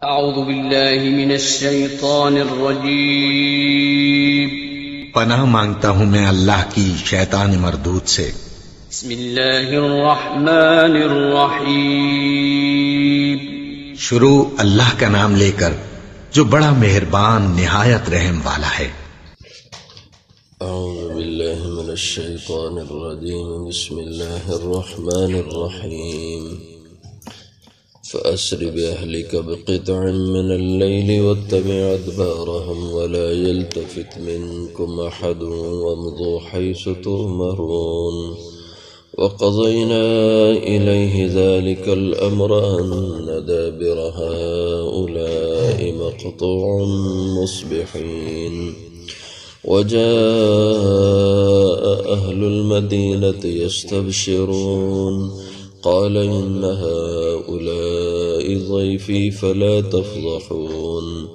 اعوذ باللہ من الشیطان الرجیم پناہ مانگتا ہوں میں اللہ کی شیطان مردود سے۔ بسم اللہ الرحمن الرحیم شروع اللہ کا نام لے کر جو بڑا مہربان نہایت رحم والا ہے۔ اعوذ باللہ من الشیطان الرجیم بسم اللہ الرحمن الرحیم فأسر بأهلك بقطع من الليل واتبع أدبارهم ولا يلتفت منكم أحد وامضوا حيث تؤمرون وقضينا إليه ذلك الأمر أن دابر هؤلاء مقطوع مصبحين وجاء أهل المدينة يستبشرون قال إن هؤلاء ضيفي فلا تفضحون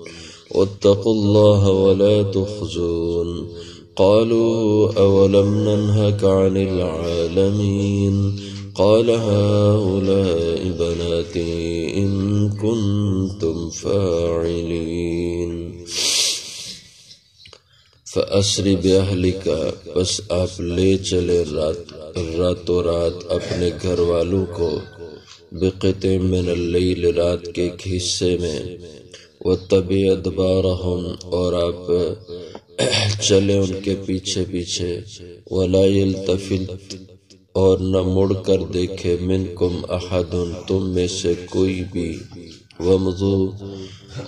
واتقوا الله ولا تخزون قالوا أولم ننهك عن العالمين قال هؤلاء بناتي إن كنتم فاعلين فأسر بأهلك بس آپ لے چلے راتوں رات اپنے گھر والوں کو بقطع من اللیل رات کے ایک حصے میں واتبع ادبارہم اور آپ چلے ان کے پیچھے پیچھے ولا یلتفت اور نہ مڑ کر دیکھے منکم احد تم میں سے کوئی بھی وامضوا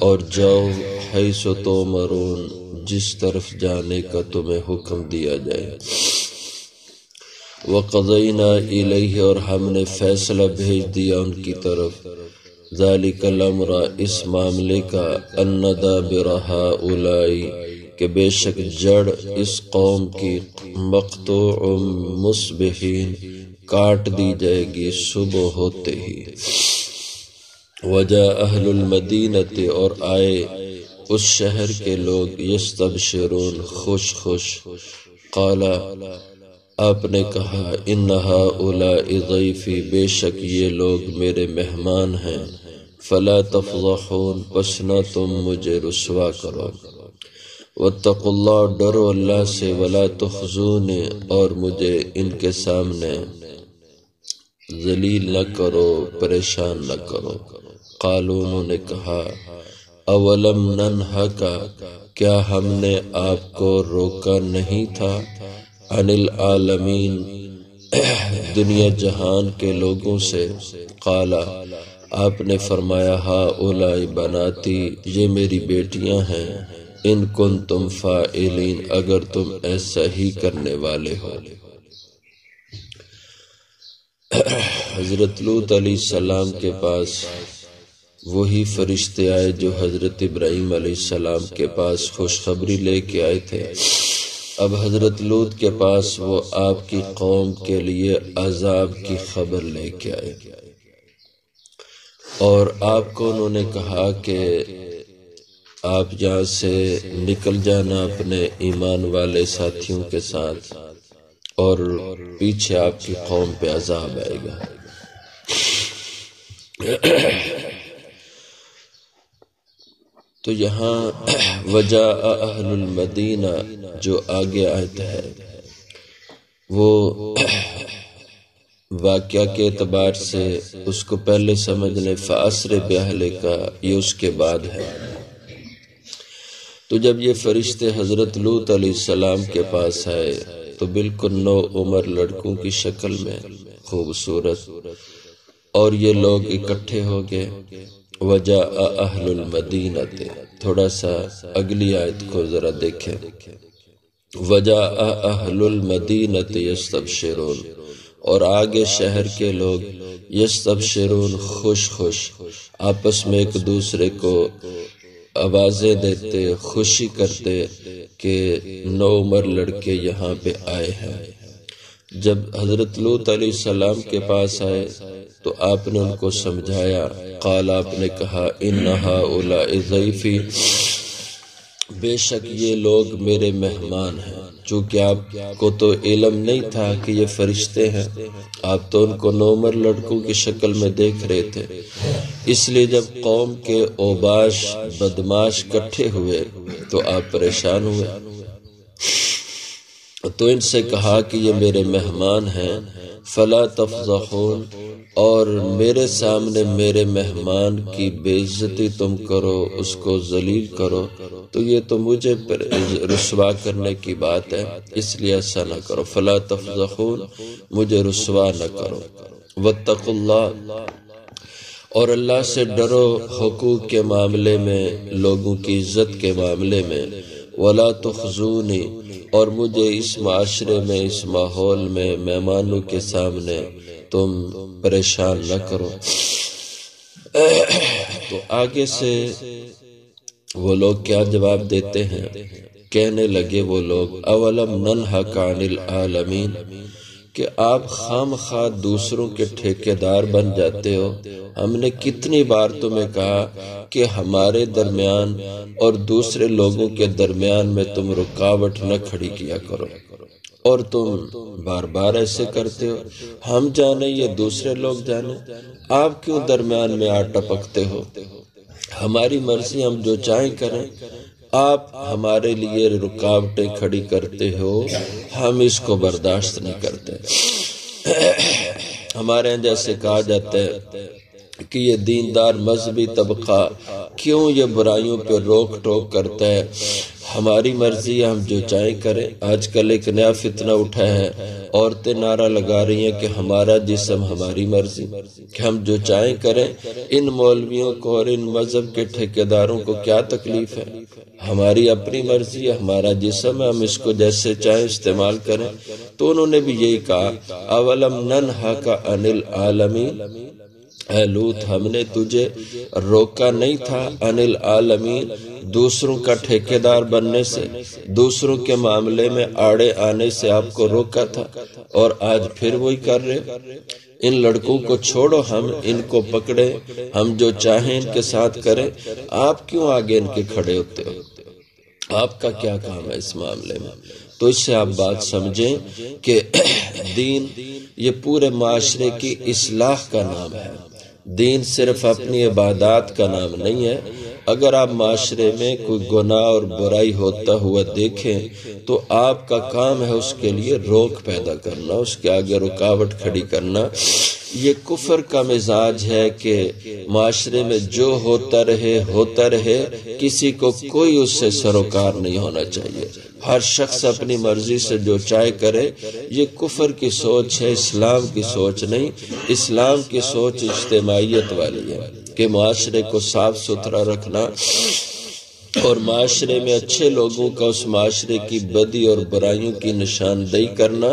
اور جاؤ حیث تؤمرون جس طرف جانے کا تمہیں حکم دیا جائے وقضینا الیہ اور ہم نے فیصلہ بھیج دیا ان کی طرف ذالک الامر اس معاملے کا ان دابر ہؤلاء کہ بے شک جڑ اس قوم کی مقطوع مصبحین کاٹ دی جائے گی صبح ہوتے ہی وجاء اہل المدینۃ اور آئے اس شہر کے لوگ یستبشرون خوش خوش قال آپ نے کہا ان ہؤلاء ضیفی بے شک یہ لوگ میرے مہمان ہیں فلا تفضحون پس نہ تم مجھے رسوا کرو واتقوا اللہ ڈرو اللہ سے ولا تخزون اور مجھے ان کے سامنے ذلیل نہ کرو پریشان نہ کرو قالوا انہوں نے کہا اولم ننہک کیا ہم نے آپ کو روکا نہیں تھا عن العالمین دنیا جہان کے لوگوں سے قال آپ نے فرمایا ہؤلاء بناتی یہ میری بیٹیاں ہیں ان کنتم فاعلین اگر تم ایسا ہی کرنے والے ہو حضرت لوط علیہ السلام کے پاس وہی فرشتے آئے جو حضرت ابراہیم علیہ السلام کے پاس خوشخبری لے کے آئے تھے اب حضرت لوط کے پاس وہ آپ کی قوم کے لیے عذاب کی خبر لے کے آئے اور آپ کو انہوں نے کہا کہ آپ یہاں سے نکل جانا اپنے ایمان والے ساتھیوں کے ساتھ اور پیچھے آپ کی قوم پہ عذاب آئے گا تو یہاں وجاء اہل المدینہ جو آگے آیت ہے وہ واقعہ کے اعتبار سے اس کو پہلے سمجھ لیں فاسر باہلک یہ اس کے بعد ہے تو جب یہ فرشتے حضرت لوط علیہ السلام کے پاس آئے تو بالکل نو عمر لڑکوں کی شکل میں خوبصورت اور یہ لوگ اکٹھے ہو گئے وجاء اہل المدینہ تھوڑا سا اگلی آیت کو ذرا دیکھیں وجاء اہل المدینہ یستبشرون اور آگے شہر کے لوگ یستبشرون خوش خوش آپس میں ایک دوسرے کو آوازیں دیتے خوشی کرتے کہ نو عمر لڑکے یہاں پہ آئے ہیں جب حضرت لوط علیہ السلام کے پاس آئے تو آپ نے ان کو سمجھایا قال آپ نے کہا ان ہؤلاء ضیفی بے شک یہ لوگ میرے مہمان ہیں، چونکہ آپ کو تو علم نہیں تھا کہ یہ فرشتے ہیں، آپ تو ان کو نومر لڑکوں کی شکل میں دیکھ رہے تھے، اس لیے جب قوم کے اوباش بدماش کٹھے ہوئے تو آپ پریشان ہوئے، تو ان سے کہا کہ یہ میرے مہمان ہیں، فلا تفضحون، اور میرے سامنے میرے مہمان کی بے عزتی تم کرو، اس کو ذلیل کرو، تو یہ تو مجھے رسوا کرنے کی بات ہے، اس لیے ایسا نہ کرو، فلا تفضحون، مجھے رسوا نہ کرو، واتقوا اللہ، اور اللہ سے ڈرو حقوق کے معاملے میں، لوگوں کی عزت کے معاملے میں، ولا تخزونی، اور مجھے اس معاشرے میں، اس ماحول میں، مہمانوں کے سامنے تم پریشان نہ کرو۔ تو آگے سے وہ لوگ کیا جواب دیتے ہیں؟ کہنے لگے وہ لوگ، اولم ننہک عن العالمین، کہ آپ خام خواہ دوسروں کے ٹھیکیدار بن جاتے ہو، ہم نے کتنی بار تمہیں کہا کہ ہمارے درمیان اور دوسرے لوگوں کے درمیان میں تم رکاوٹ نہ کھڑی کیا کرو، اور تم بار بار ایسے کرتے ہو، ہم جانے یہ دوسرے لوگ جانے، آپ کیوں درمیان میں آ ٹپکتے ہو؟ ہماری مرضی، ہم جو چاہیں کریں، آپ ہمارے لیے رکاوٹیں کھڑی کرتے ہو، ہم اس کو برداشت نہیں کرتے۔ ہمارے یہاں جیسے کہا جاتا ہے کہ یہ دیندار مذہبی طبقہ کیوں یہ برائیوں پہ روک ٹوک کرتا ہے، ہماری مرضی ہے، ہم جو چاہیں کریں۔ آج کل ایک نیا فتنہ اٹھا ہے، عورتیں نعرہ لگا رہی ہیں کہ ہمارا جسم ہماری مرضی، کہ ہم جو چاہیں کریں۔ ان مولویوں کو اور ان مذہب کے ٹھیکیداروں کو کیا تکلیف ہے؟ ہماری اپنی مرضی ہے، ہمارا جسم ہے، ہم اس کو جیسے چاہیں استعمال کریں۔ تو انہوں نے بھی یہی کہا، اولم ننہک عن العالمین، اے لوط، ہم نے تجھے روکا نہیں تھا، عن العالمین، دوسروں کا ٹھیکیدار بننے سے، دوسروں کے معاملے میں آڑے آنے سے آپ کو روکا تھا، اور آج پھر وہی کر رہے۔ ان لڑکوں کو چھوڑو، ہم ان کو پکڑے، ہم جو چاہیں ان کے ساتھ کریں، آپ کیوں آگے ان کے کھڑے ہوتے ہو؟ آپ کا کیا کام ہے اس معاملے میں؟ تو اس سے آپ بات سمجھیں کہ دین یہ پورے معاشرے کی اصلاح کا نام ہے، دین صرف اپنی عبادات کا نام نہیں ہے۔ اگر آپ معاشرے میں کوئی گناہ اور برائی ہوتا ہوا دیکھیں تو آپ کا کام ہے اس کے لیے روک پیدا کرنا، اس کے آگے رکاوٹ کھڑی کرنا۔ یہ کفر کا مزاج ہے کہ معاشرے میں جو ہوتا رہے، کسی کو کوئی اس سے سروکار نہیں ہونا چاہیے، ہر شخص اپنی مرضی سے جو چاہے کرے۔ یہ کفر کی سوچ ہے، اسلام کی سوچ نہیں۔ اسلام کی سوچ اجتماعیت والی ہے کہ معاشرے کو صاف ستھرا رکھنا، اور معاشرے میں اچھے لوگوں کا اس معاشرے کی بدی اور برائیوں کی نشاندہی کرنا،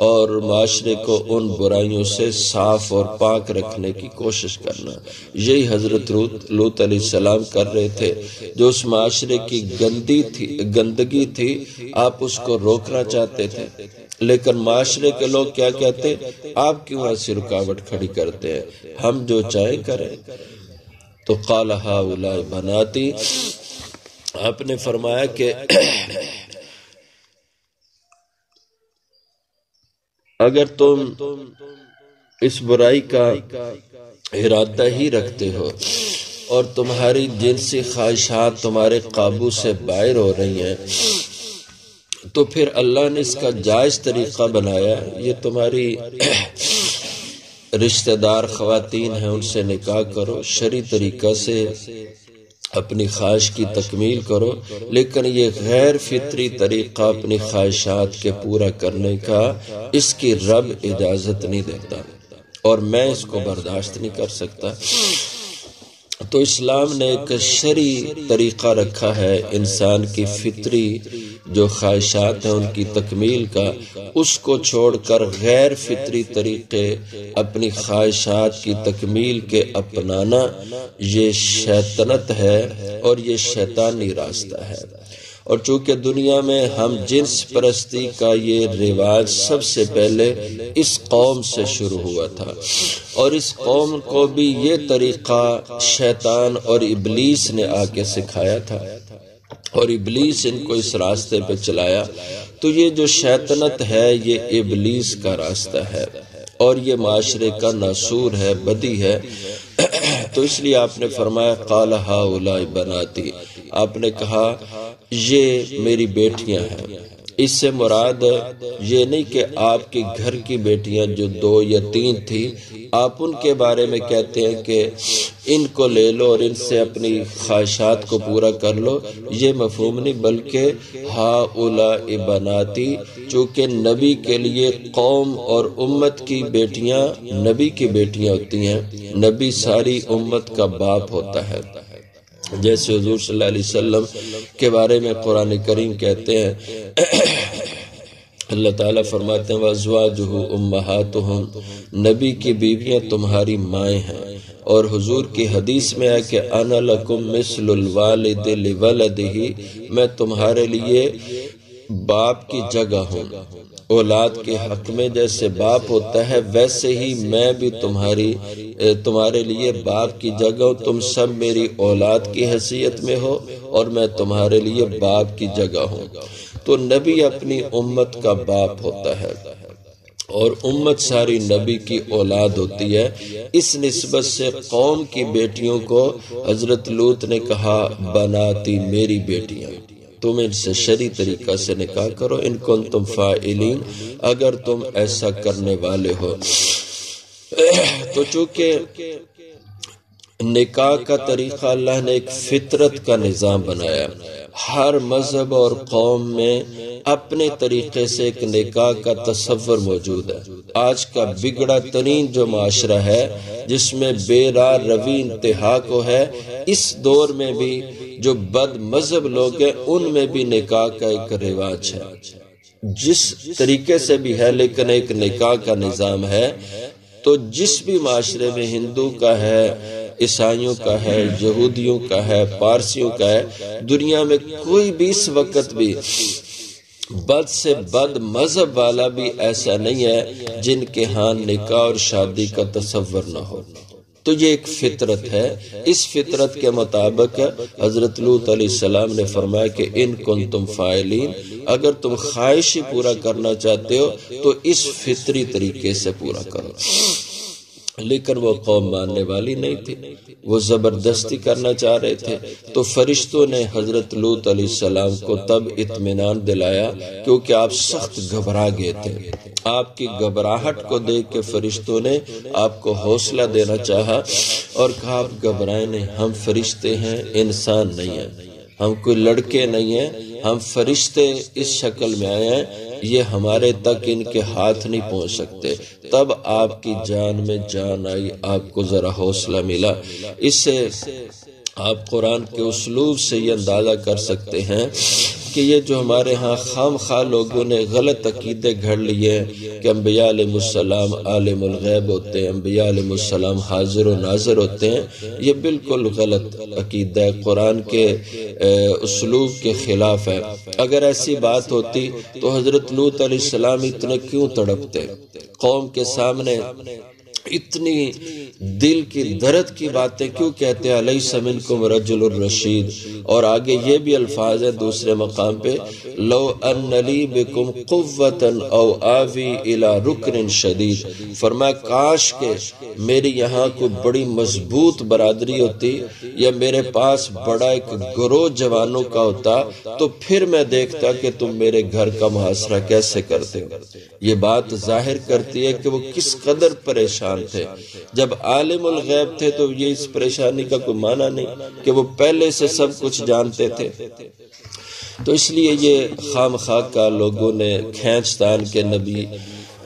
اور معاشرے کو ان برائیوں سے صاف اور پاک رکھنے کی کوشش کرنا۔ یہی حضرت لوط علیہ السلام کر رہے تھے۔ جو اس معاشرے کی گندگی تھی، آپ اس کو روکنا چاہتے تھے، لیکن معاشرے کے لوگ کیا کہتے؟ آپ کیوں ایسی رکاوٹ کھڑی کرتے ہیں، ہم جو چاہیں کریں۔ تو قال ہؤلاء بناتی، آپ نے فرمایا کہ اگر تم اس برائی کا ارادہ ہی رکھتے ہو اور تمہاری جنسی خواہشات تمہارے قابو سے باہر ہو رہی ہیں، تو پھر اللہ نے اس کا جائز طریقہ بنایا، یہ تمہاری رشتہ دار خواتین ہیں، ان سے نکاح کرو، شرعی طریقہ سے اپنی خواہش کی تکمیل کرو، لیکن یہ غیر فطری طریقہ اپنی خواہشات کے پورا کرنے کا، اس کی رب اجازت نہیں دیتا، اور میں اس کو برداشت نہیں کر سکتا۔ تو اسلام نے ایک شرعی طریقہ رکھا ہے انسان کی فطری جو خواہشات ہیں ان کی تکمیل کا، اس کو چھوڑ کر غیر فطری طریقے اپنی خواہشات کی تکمیل کے اپنانا، یہ شیطنت ہے اور یہ شیطانی راستہ ہے۔ اور چونکہ دنیا میں ہم جنس پرستی کا یہ رواج سب سے پہلے اس قوم سے شروع ہوا تھا، اور اس قوم کو بھی یہ طریقہ شیطان اور ابلیس نے آ کے سکھایا تھا، اور ابلیس ان کو اس راستے پہ چلایا۔ تو یہ جو شیطنت ہے یہ ابلیس کا راستہ ہے اور یہ معاشرے کا ناسور ہے، بدی ہے۔ تو اس لیے آپ نے فرمایا قال ہؤلاء بناتی، آپ نے کہا یہ میری بیٹیاں ہیں۔ اس سے مراد یہ نہیں کہ آپ کے گھر کی بیٹیاں جو 2 یا 3 تھی آپ ان کے بارے میں کہتے ہیں کہ ان کو لے لو اور ان سے اپنی خواہشات کو پورا کر لو، یہ مفہوم نہیں، بلکہ ہؤلاء بناتی، چونکہ نبی کے لیے قوم اور امت کی بیٹیاں نبی کی بیٹیاں ہوتی ہیں، نبی ساری امت کا باپ ہوتا ہے۔ جیسے حضور صلی اللہ علیہ وسلم کے بارے میں قرآن کریم کہتے ہیں، اللہ تعالیٰ فرماتے ہیں وَأَزْوَاجُهُ أُمَّهَاتُهُمْ، نبی کی بیویاں تمہاری مائیں ہیں۔ اور حضور کی حدیث میں ہے کہ أَنَا لَكُمْ مِثْلُ الْوَالِدِ لِوَلَدِهِ، میں تمہارے لیے باپ کی جگہ ہوں۔ اولاد کے حق میں جیسے باپ ہوتا ہے ویسے ہی میں بھی تمہارے لیے باپ کی جگہ ہوں، تم سب میری اولاد کی حیثیت میں ہو اور میں تمہارے لیے باپ کی جگہ ہوں۔ تو نبی اپنی امت کا باپ ہوتا ہے اور امت ساری نبی کی اولاد ہوتی ہے۔ اس نسبت سے قوم کی بیٹیوں کو حضرت لوط نے کہا بناتی، میری بیٹیاں، تم ان سے شرعی طریقہ سے نکاح کرو، ان کنتم فاعلین، اگر تم ایسا کرنے والے ہو۔ تو چونکہ نکاح کا طریقہ اللہ نے ایک فطرت کا نظام بنایا، ہر مذہب اور قوم میں اپنے طریقے سے ایک نکاح کا تصور موجود ہے۔ آج کا بگڑا ترین جو معاشرہ ہے جس میں بے راہ روی انتہا کو ہے، اس دور میں بھی جو بد مذہب لوگ ہیں ان میں بھی نکاح کا ایک رواج ہے، جس طریقے سے بھی ہے، لیکن ایک نکاح کا نظام ہے۔ تو جس بھی معاشرے میں ہندو کا ہے، عیسائیوں کا ہے، یہودیوں کا ہے، پارسیوں کا ہے، دنیا میں کوئی بھی اس وقت بھی بد سے بد مذہب والا بھی ایسا نہیں ہے جن کے ہاں نکاح اور شادی کا تصور نہ ہو۔ تو یہ ایک فطرت ہے۔ اس فطرت کے مطابق حضرت لوط علیہ السلام نے فرمایا کہ ان کنتم فاعلین، اگر تم خواہش ہی پورا کرنا چاہتے ہو تو اس فطری طریقے سے پورا کرو۔ لیکن وہ قوم ماننے والی نہیں تھی، وہ زبردستی کرنا چاہ رہے تھے۔ تو فرشتوں نے حضرت لوط علیہ السلام کو تب اطمینان دلایا، کیونکہ آپ سخت گھبرا گئے تھے۔ آپ کی گھبراہٹ کو دیکھ کے فرشتوں نے آپ کو حوصلہ دینا چاہا اور کہا آپ گھبرائیں نہیں، ہم فرشتے ہیں، انسان نہیں ہیں، ہم کوئی لڑکے نہیں ہیں، ہم فرشتے اس شکل میں آئے ہیں، یہ ہمارے تک ان کے ہاتھ نہیں پہنچ سکتے۔ تب آپ کی جان میں جان آئی، آپ کو ذرا حوصلہ ملا۔ اس سے آپ قرآن کے اسلوب سے یہ اندازہ کر سکتے ہیں کہ یہ جو ہمارے ہاں خام خواہ لوگوں نے غلط عقیدے گھڑ لیے ہیں کہ انبیاء علیہ السلام عالم الغیب ہوتے ہیں، انبیاء علیہ السلام حاضر و ناظر ہوتے ہیں، یہ بالکل غلط عقیدہ ہے، قرآن کے اسلوب کے خلاف ہے۔ اگر ایسی بات ہوتی تو حضرت لوط علیہ السلام اتنے کیوں تڑپتے، قوم کے سامنے اتنی دل کی درد کی باتیں کیوں کہتے ہیں الیس منکم رجل الرشید؟ اور آگے یہ بھی الفاظ ہیں دوسرے مقام پہ لو ان لی بکم قوتا او آوی الی رکن شدید، فرمایا کاش کہ میری یہاں کوئی بڑی مضبوط برادری ہوتی یا میرے پاس بڑا ایک گروہ جوانوں کا ہوتا تو پھر میں دیکھتا کہ تم میرے گھر کا محاصرہ کیسے کرتے ہو۔ یہ بات ظاہر کرتی ہے کہ وہ کس قدر پریشان تھے۔ جب عالم الغیب تھے تو یہ اس پریشانی کا کوئی معنی نہیں کہ وہ پہلے سے سب کچھ جانتے تھے۔ تو اس لیے یہ خام خواہ کا لوگوں نے کھینچ تان کے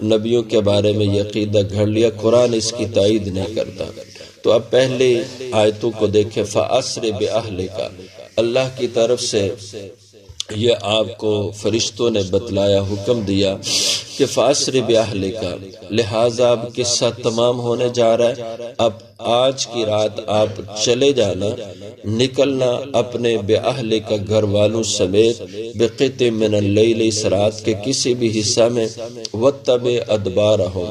نبیوں کے بارے میں یہ عقیدہ گھڑ لیا، قرآن اس کی تائید نہیں کرتا۔ تو اب پہلے آیتوں کو دیکھیں، فَأَسْرِ بِأَهْلِكَ، اللہ کی طرف سے یہ آپ کو فرشتوں نے بتلایا، حکم دیا کہ فَأَسْرِ بِأَهْلِكَ، لہٰذا اب قصہ تمام ہونے جا رہا ہے، اب آج کی رات آپ چلے جانا، نکلنا اپنے بِأَهْلِكَ گھر والوں سمیت، بِقِطٍ مِّنَ اللَّيْلِ، اس رات کے کسی بھی حصہ میں، وَاتَّبِعْ أَدْبَارَهُمْ،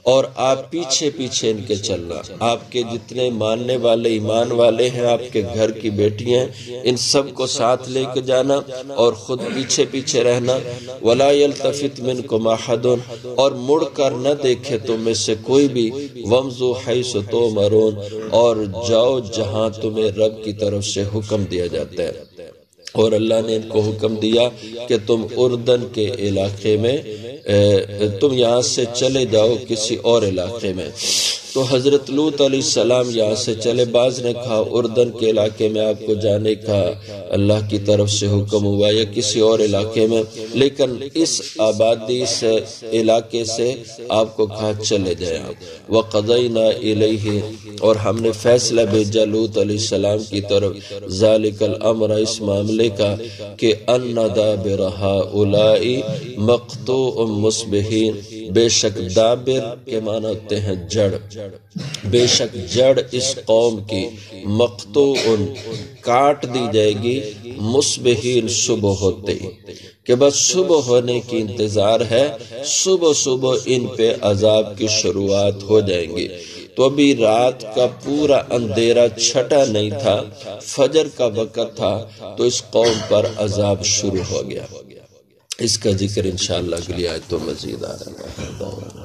اور آپ پیچھے پیچھے ان کے چلنا، آپ کے جتنے ماننے والے ایمان والے ہیں، آپ کے گھر کی بیٹیاں، ان سب کو ساتھ لے کے جانا اور خود پیچھے پیچھے رہنا۔ ولا یلتفت منکم احد، اور مڑ کر نہ دیکھے تم میں سے کوئی بھی، وامضوا حیث تؤمرون، اور جاؤ جہاں تمہیں رب کی طرف سے حکم دیا جاتا ہے۔ اور اللہ نے ان کو حکم دیا کہ تم اردن کے علاقے میں تم یہاں سے چلے جاؤ کسی اور علاقے میں۔ تو حضرت لوط علیہ السلام یہاں سے چلے، بعض نے کہا اردن کے علاقے میں آپ کو جانے کا اللہ کی طرف سے حکم ہوا یا کسی اور علاقے میں، لیکن اس آبادی سے علاقے سے آپ کو کہا چلے جائیں آپ۔ وَقَضَيْنَا إِلَيْهِ، اور ہم نے فیصلہ بھیجا لوط علیہ السلام کی طرف، ذَلِكَ الْأَمْرَ، اس معاملے کا، کہ أَنَّ دَابِرَ هَؤُلَاءِ مَقْطُوعٌ مُصْبِحِينَ، بے شک دابر کے معنی ہوتے ہیں جڑ، بے شک جڑ اس قوم کی، مقطوع کاٹ دی جائے گی، مصبحین صبح ہوتے ہی، کہ بس صبح ہونے کی انتظار ہے، صبح صبح ان پہ عذاب کی شروعات ہو جائیں گی۔ تو ابھی رات کا پورا اندھیرا چھٹا نہیں تھا، فجر کا وقت تھا، تو اس قوم پر عذاب شروع ہو گیا۔ اس کا ذکر انشاءاللہ اگلی آیت تو مزید آ رہا ہے۔